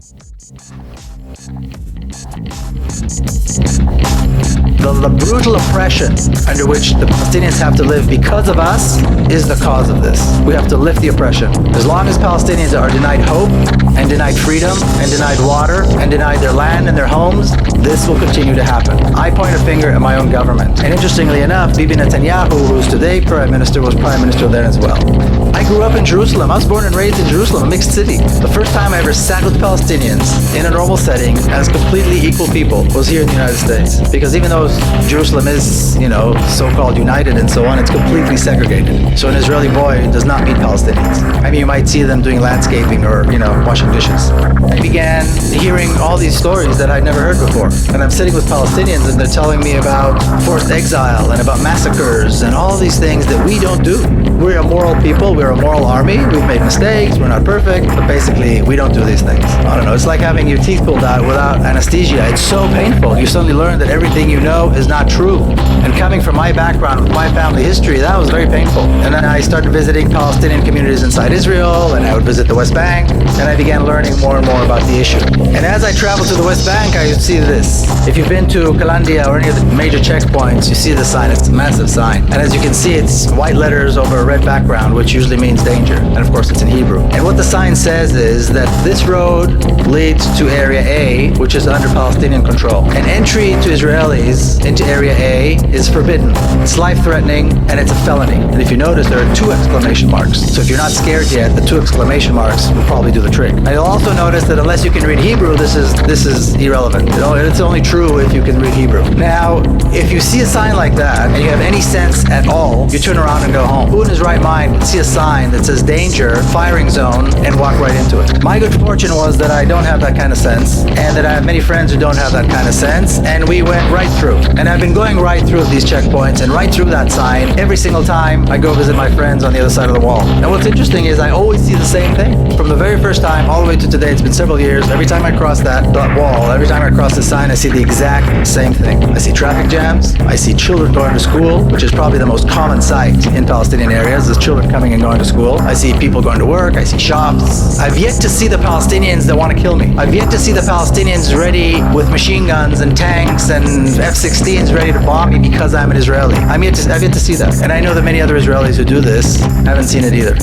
The brutal oppression under which the Palestinians have to live because of us is the cause of this. We have to lift the oppression. As long as Palestinians are denied hope and denied freedom and denied water and denied their land and their homes, this will continue to happen. I point a finger at my own government. And interestingly enough, Bibi Netanyahu, who's today Prime Minister, was Prime Minister there as well. I grew up in Jerusalem. I was born and raised in Jerusalem, a mixed city. The first time I ever sat with Palestinians in a normal setting as completely equal people was here in the United States. Because even though Jerusalem is, so-called united and so on, it's completely segregated. So an Israeli boy does not meet Palestinians. I mean, you might see them doing landscaping or, washing dishes. I began hearing all these stories that I'd never heard before. And I'm sitting with Palestinians and they're telling me about forced exile and about massacres and all these things that we don't do. We're a moral people, we're a moral army, we've made mistakes, we're not perfect, but basically we don't do these things. I don't know, it's like having your teeth pulled out without anesthesia. It's so painful. You suddenly learn that everything you know is not true. And coming from my background with my family history, that was very painful. And then I started visiting Palestinian communities inside Israel, and I would visit the West Bank, and I began learning more and more about the issue. And as I traveled to the West Bank, I would see this. If you've been to Kalandia or any of the major checkpoints, you see the sign. It's a massive sign. And as you can see, it's white letters over a red background, which usually means danger. And of course, it's in Hebrew. And what the sign says is that this road leads to Area A, which is under Palestinian control. And entry to Israelis into Area A is forbidden. It's life-threatening, and it's a felony. And if you notice, there are 2 exclamation marks. So if you're not scared yet, the 2 exclamation marks will probably do the trick. And you'll also notice that unless you can read Hebrew, this is irrelevant. It's only true if you can read Hebrew. Now, if you see a sign like that, and you have any sense at all, you turn around and go home. Who in his right mind would see a sign that says danger, firing zone, and walk right into it? My good fortune was that I don't have that kind of sense, and that I have many friends who don't have that kind of sense, and we went right through. And I've been going right through these checkpoints and right through that sign every single time I go visit my friends on the other side of the wall. And what's interesting is I always see the same thing. From the very first time all the way to today, it's been several years, every time I cross that wall, every time I cross the sign, I see the exact same thing. I see traffic jams, I see children going to school, which is probably the most common sight in Palestinian areas, is children coming and going to school. I see people going to work, I see shops. I've yet to see the Palestinians that want to kill me. I've yet to see the Palestinians ready with machine guns and tanks and F-16s ready to bomb me because I'm an Israeli. I've yet to see that. And I know that many other Israelis who do this haven't seen it either.